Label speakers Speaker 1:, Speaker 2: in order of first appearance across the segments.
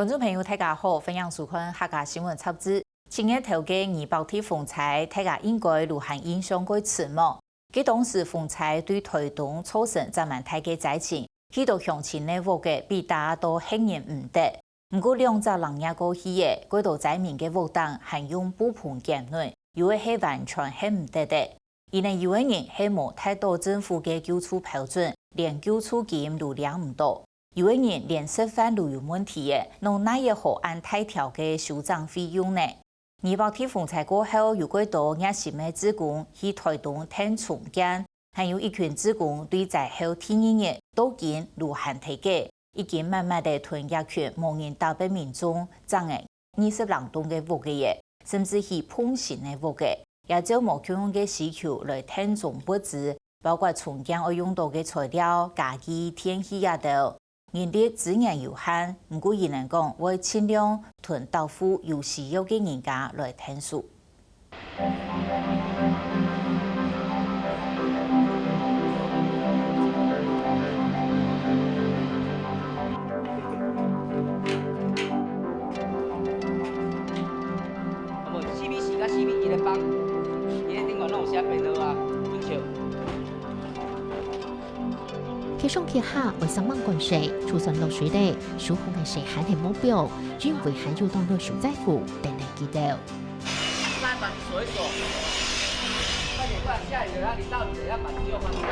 Speaker 1: 观众朋友，大家好，欢迎收看客家新闻插枝。今日头嘅二百天风采，大家应该如何影响佢慈幕？佢当时风采对推动促成咱们大家在前，许多乡亲呢活嘅比大家都幸运唔得。不过两只人也过去嘅，嗰度在面嘅活动还用补盘减内，有嘅系完全系唔得的。而呢有嘅人系冇太多政府嘅救助标准，连救助金都量唔到。有的人连食饭都有问题嘅，侬哪也好按大条嘅收账费用呢？200天风采过后，有几多热心嘅职工去推动碳重建，还有一群职工对在后天日都见如何提价，已经慢慢地吞一群无人大部民众障碍20人动嘅活嘅嘢，甚至是碰线嘅活嘅，也就无kyung用嘅需求来碳重不止，包括重建要用到嘅材料、家具、天气也都。人力资源有限，不过伊能讲为尽量囤到付有需要嘅人家来添数。
Speaker 2: CBC 甲 CBE 咧放，伊咧顶个弄写便当啊，温笑。
Speaker 3: 其上其下为什么关系出现落水的疏控嘅时限嘅目标，因为还有当到受灾户等待记到。
Speaker 2: 把板子锁一锁，快点，不然下雨了，要淋到雨了，要板子又放掉了。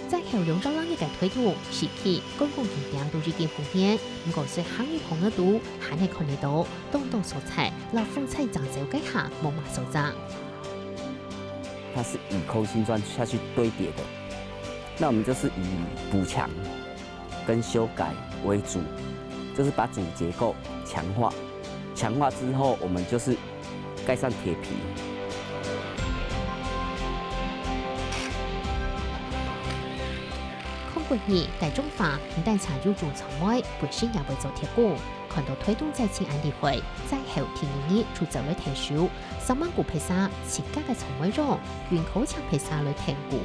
Speaker 3: 在后两周人嘅推动，时期公共景点都已经复现，不过是行业旁嘅度，还係看得到當道所在，老風采長走嘅下冇馬手掌。
Speaker 4: 它是以扣心砖下去堆叠的，那我们就是以补强跟修改为主，就是把主结构强化，强化之后我们就是盖上铁皮。
Speaker 3: 空管业大众化，唔但參與做草莓，本身也會做鐵股。看到推動在前安理會，在後天日出走來提數，10萬股披薩，自家嘅草莓肉，原口搶披薩來聽股。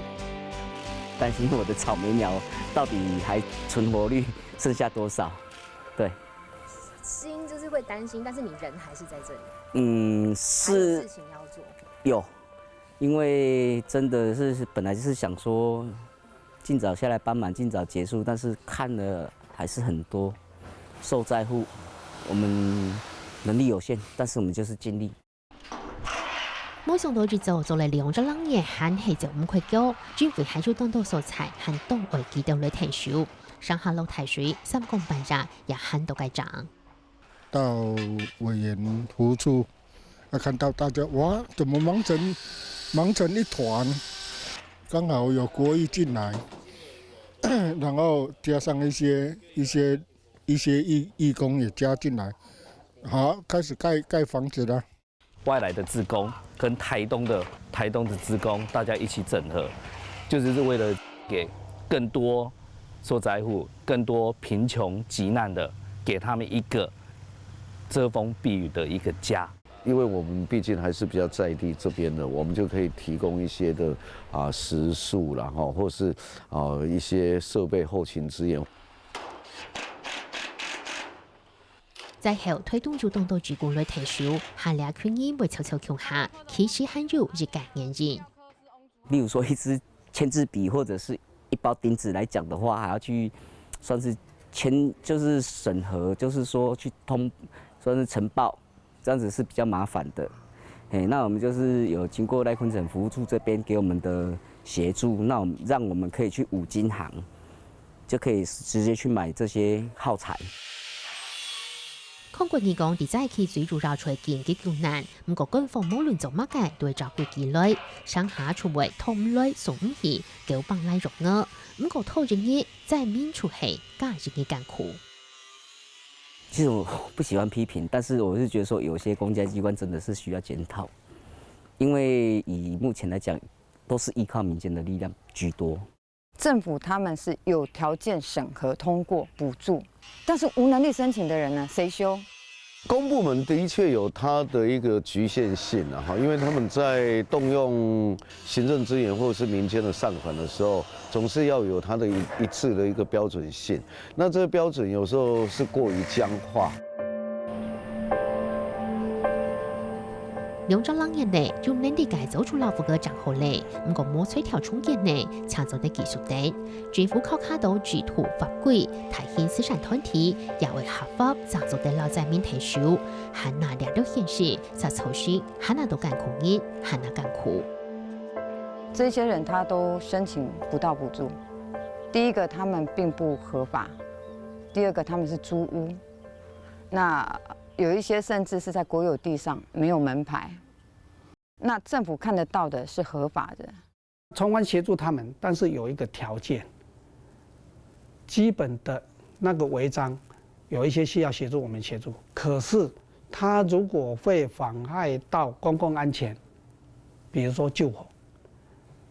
Speaker 4: 擔心我的草莓苗到底還存活率剩下多少？對，
Speaker 5: 心就是會擔心，但是你人還是在這裡。
Speaker 4: 是
Speaker 5: 事情要做。
Speaker 4: 有，因為真的是本來就是想說，盡早下來幫忙，盡早結束，但是看了還是很多。受灾户，我們能力有限，但是我們就是盡力。
Speaker 3: 冇想到日做做嚟2隻人嘅限係就5塊9，專為係要當到素材，限當為記到嚟提數。上下樓提水3公半日也限到計漲。
Speaker 6: 到委員服處，看到大家哇，怎麼忙成一團？剛好有國藝進來，然後加上一些義工也加進來，好，開始蓋房子了。
Speaker 7: 外來的志工跟台東的志工，大家一起整合，就是為了給更多受災戶、更多貧窮急難的，給他們一個遮風避雨的一個家。
Speaker 8: 因為我們畢竟還是比較在地這邊的，我們就可以提供一些的食宿啦，或是一些設備後勤資源。
Speaker 3: 在後推動就當到主管來提數，下兩群人會悄悄強下，其實還有一個原因。
Speaker 4: 例如說一支簽字筆或者是一包釘子來講的話，還要去算是就是審核，就是說去算是呈報，這樣子是比較麻煩的。那我們就是有經過賴坤城服務處這邊給我們的協助，那讓我們可以去五金行，就可以直接去買這些耗材。
Speaker 3: 空軍義講，地在期最主要出現嘅困難，不過軍方無論做乜嘅都會照顧紀律，上下出為同類送氣，叫幫來入額，不過拖人嘢在面出係加人嘅艱苦。
Speaker 4: 其實我不喜歡批評，但是我是覺得說有些公家機關真的是需要檢討，因為以目前來講，都是依靠民間的力量居多。
Speaker 9: 政府他們是有條件審核通過補助，但是無能力申請的人呢，誰修？
Speaker 8: 公部门的确有它的一个局限性啊，哈，因为他们在动用行政资源或者是民间的善款的时候，总是要有它的一致的一个标准性。那这个标准有时候是过于僵化。
Speaker 3: 两张人呢，用能力改造出老虎嘅账号咧，唔过冇吹条重建呢，抢走的技术等，政府靠卡到制度法规，提现慈善团体也为合法创造的老在面提手，汉那两都显示，在抽选汉那都干空人，汉那干苦。
Speaker 9: 这些人他都申请不到补助。第一个，他们并不合法；第二个，他们是租屋。那有一些甚至是在国有地上没有门牌，那政府看得到的是合法的。
Speaker 10: 从宽协助他们，但是有一个条件，基本的那个违章，有一些需要协助我们协助。可是他如果会妨害到公共安全，比如说救火，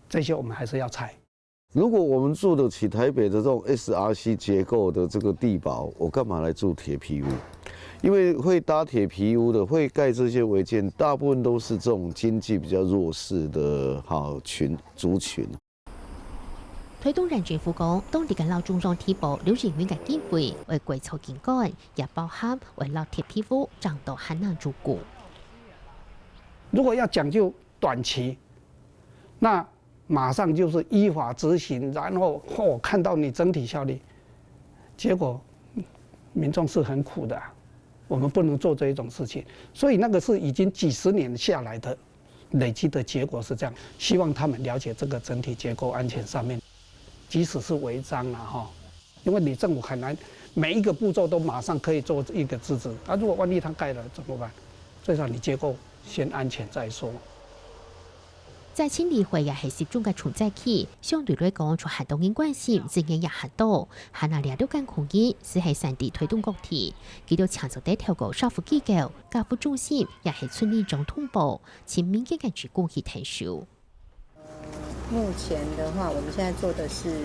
Speaker 10: 这些我们还是要拆。
Speaker 8: 如果我们住得起台北的这种 SRC 结构的这个地堡，我干嘛来住铁皮屋？因为会搭铁皮屋的，会盖这些违建，大部分都是这种经济比较弱势的族群。
Speaker 3: 推动人政府讲，当地嘅老中央提报留人员嘅机会为改造建改，也包含为老铁皮屋涨到很难住顾。
Speaker 10: 如果要讲究短期，那马上就是依法执行，然后看到你整体效力，结果民众是很苦的啊。我们不能做这一种事情，所以那个是已经几十年下来的累积的结果是这样。希望他们了解这个整体结构安全上面，即使是违章啊哈，因为你政府很难每一个步骤都马上可以做一个制止啊。如果万一他盖了怎么办？最少你结构先安全再说。
Speaker 3: 在清理会也系集中嘅重灾区，相对来讲，除行动人关心，资源也很多。汉那两都干空间是系山地推动国体，佢到抢走第条个少妇机构、家福中心，也系村里中通报，请民间嘅职工去提手。
Speaker 11: 目前的话，我们现在做的是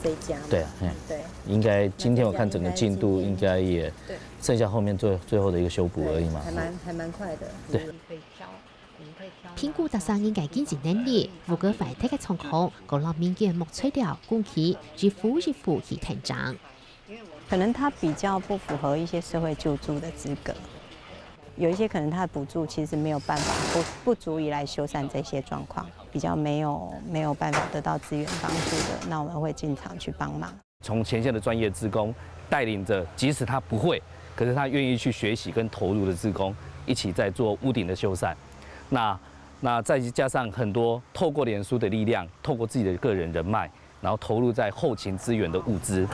Speaker 11: 这家。
Speaker 7: 对，对，应该今天我看整个进度应该也剩下后面最后的一个修补而已嘛，
Speaker 11: 还蛮快的。
Speaker 7: 对。
Speaker 3: 评估大三人嘅经济能力，如果快睇嘅情况，个老民间莫吹掉供给日复去成长。
Speaker 11: 可能他比较不符合一些社会救助的资格，有一些可能他的补助其实没有办法不足以来修缮这些状况，比较没有办法得到资源帮助的，那我们会经常去帮忙。
Speaker 7: 从前线的专业志工带领着，即使他不会，可是他愿意去学习跟投入的志工，一起在做屋顶的修缮。那再加上很多透过脸书的力量，透过自己的个人人脉，然后投入在后勤资源的物资。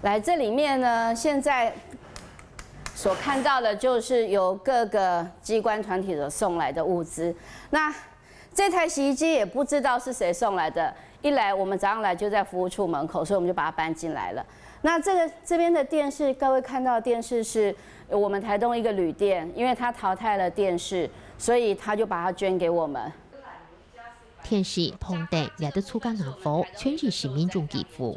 Speaker 12: 来，这里面呢，现在所看到的就是由各个机关团体所送来的物资。那这台洗衣机也不知道是谁送来的，一来我们早上来就在服务处门口，所以我们就把它搬进来了。那这边的电视，各位看到的电视是我们台东一个旅店，因为它淘汰了电视，所以他就把它捐给我们。
Speaker 3: 天时碰地也得出港南府，全日市民众寄付。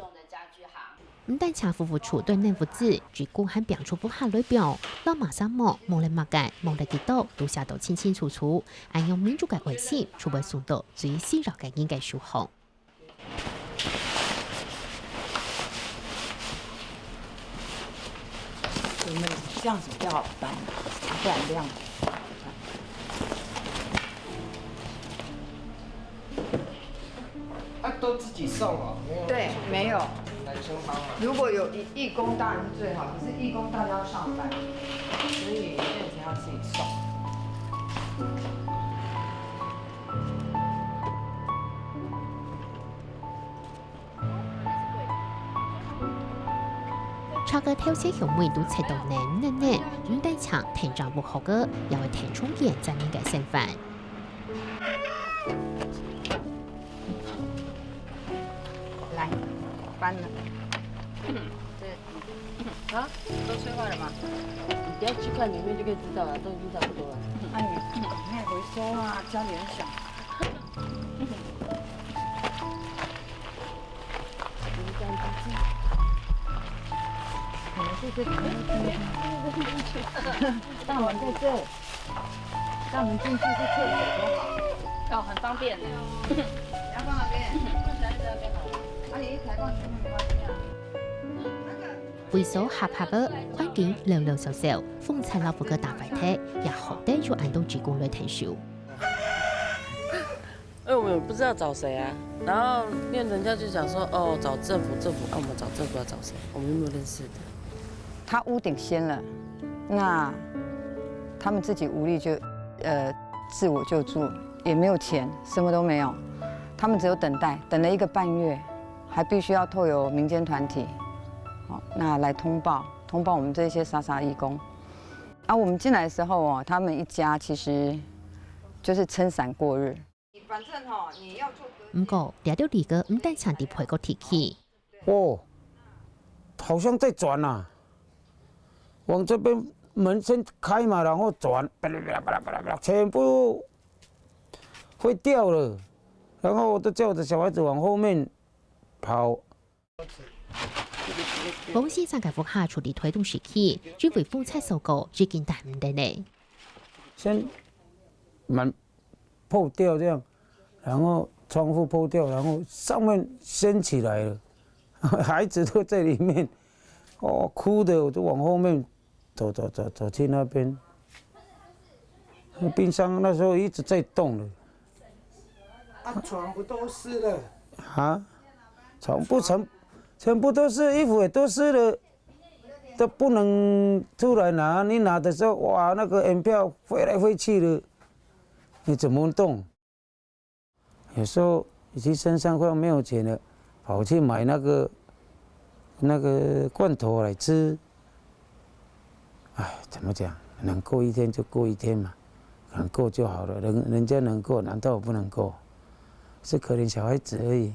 Speaker 3: 唔但请服务处对嫩福子，举公还表出不下雷表，老马沙漠望来马街望来几多，都写到清清楚楚，按用民主嘅微信，除被送到最细绕嘅应该疏行。
Speaker 13: 我们这样子比较好搬，不然这样。
Speaker 2: 都自己送哦？
Speaker 9: 对，没有。
Speaker 2: 男生帮忙。
Speaker 9: 如果有义工当然是最好，可是义工大家要上班，所以变成要自己送。
Speaker 3: 超哥挑些项目都猜到难，云带抢thành長不好嘅，也會填充點在面嘅身份。
Speaker 9: 来，搬了。
Speaker 11: 啊，都吹坏了吗？
Speaker 12: 你不要去看里面就可以知道了，都已经差不多了。
Speaker 9: 你也回收啊，家里很小。对，大门在这，大门进去是厕所多好。
Speaker 12: 哦，很方便的。
Speaker 9: 要放哪边？在这边好了。啊，你一抬放前面没关系啊。
Speaker 3: 为所合合的环境溜溜少少，风采老夫个大白体也好歹就按到职工来退休。
Speaker 14: 我们也不知道找谁啊，然后因为人家就讲说，哦，找政府，我们找政府要找谁？我们有没有认识的？
Speaker 9: 他屋顶掀了，那他们自己无力就自我救助，也没有钱，什么都没有，他们只有等待，等了1个半月，还必须要透由民间团体，好，那来通报我们这些傻傻义工。啊，我们进来的时候哦，他们一家其实就是撑伞过日。反正哈，你要做。
Speaker 3: 不过，掠到2个唔但场地配个提起。
Speaker 15: 哦，好像在转啊，往这边门先开嘛，然后转，全部会掉了，然后我都叫着小孩子往后面跑。
Speaker 3: 王先生嘅副下处理推动时期，只为风采收购只见大唔得呢。
Speaker 15: 先门破掉这样。然后窗户破掉，然后上面掀起来了，孩子都在里面，哦，哭的，我就往后面走去那边。冰箱那时候一直在动了。
Speaker 16: 啊，床不都湿了？
Speaker 15: 啊，床不全部都是，衣服也都湿了，都不能出来拿。你拿的时候，哇，那个邮票飞来飞去的，你怎么动？有时候已经身上快要没有钱了，跑去买那个罐头来吃。哎，怎么讲？能过1天就过1天嘛，能过就好了。人家能过，难道我不能过？是可怜小孩子而已。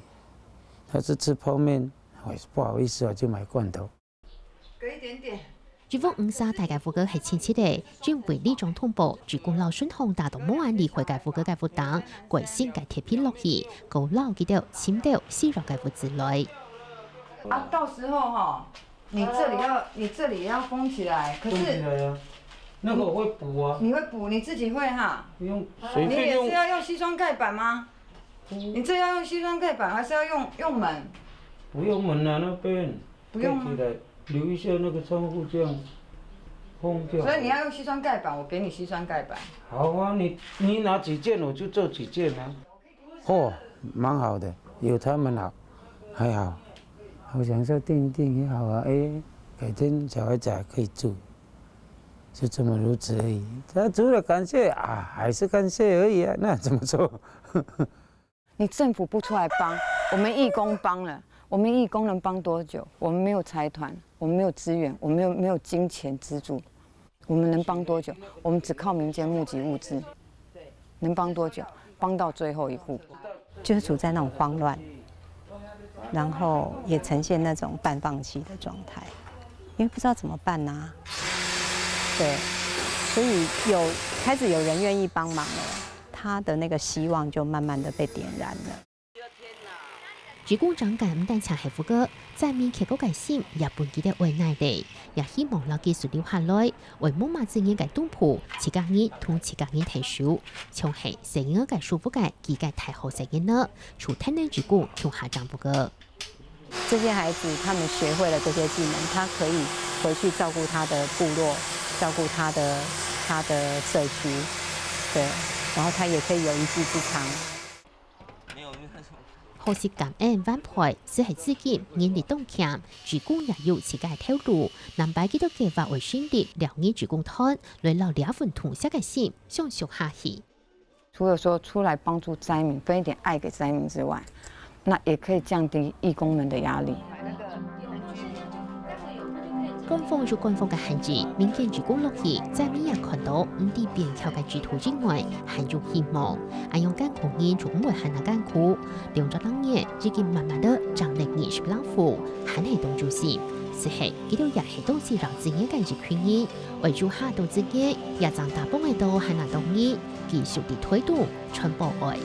Speaker 15: 他是吃泡面，我也不好意思，我就买罐头。
Speaker 9: 隔一点点。
Speaker 3: 如果5大概副歌系清晰的，轉為呢種通報，主公老順紅達到冇眼離開介副歌介副黨，貴先介貼片落去，高老記到簽到絲肉介副之類。
Speaker 9: 啊，到時候哈，你這裡要封起來，可是。
Speaker 15: 封起來啊，那個我會補啊。
Speaker 9: 你會補，你自己會哈？
Speaker 15: 不用，
Speaker 9: 你也是要用矽酸蓋板嗎？你這要用矽酸蓋板，還是要用門？
Speaker 15: 不用門啊，那邊。
Speaker 9: 不用嗎？
Speaker 15: 留一下那個窗戶，這樣封掉。
Speaker 9: 所以你要用矽酸蓋板，我給你矽酸蓋板。
Speaker 15: 好啊，你拿幾件我就做幾件啊。哦，蠻好的，有他們好，還好。我想說訂一訂也好啊，哎，改天小孩子還可以住，就這麼如此而已。他除了感謝啊，還是感謝而已啊，那怎麼做？
Speaker 9: 你政府不出來幫，我們義工幫了。我們義工能幫多久？我們沒有財團，我們沒有資源，我們沒有金錢資助，我們能幫多久？我們只靠民間募集物資，能幫多久？幫到最後一戶，
Speaker 11: 就是處在那種慌亂，然後也呈現那種半放棄的狀態，因為不知道怎麼辦啊。對，所以開始有人願意幫忙了，他的那個希望就慢慢的被點燃了。
Speaker 3: 主公長幹唔但搶係副歌，在面劇個界線也本記得為內地，也希望老技術留下來，為冇馬自己嘅東鋪，自家人同自家人提數，從係成個嘅舒服嘅幾個太好成人了，除太難主公從下漲副歌。
Speaker 11: 這些孩子他們學會了這些技能，他可以回去照顧他的部落，照顧他的社區，對，然後他也可以有一技之長。
Speaker 3: 好似感恩van配，只係資金人力動強，主公也有自己嘅透露。南擺幾多計劃為選擇兩年主公攤，來留兩份同色嘅心，相續下去。
Speaker 9: 除了說出來幫助災民，分一點愛給災民之外，那也可以降低義工們的壓力。
Speaker 3: 官方就官方嘅限制，民間主公落去，在面也看到唔啲邊橋嘅主圖之外，還有希望。按用艱苦人就唔會很難艱苦，兩咗當年已經慢慢的將力20個人富，很係動中心。是係幾多也係都是讓自己嘅權益，為咗下到自己，也將大幫嘅都很難動意，繼續地推動傳播愛。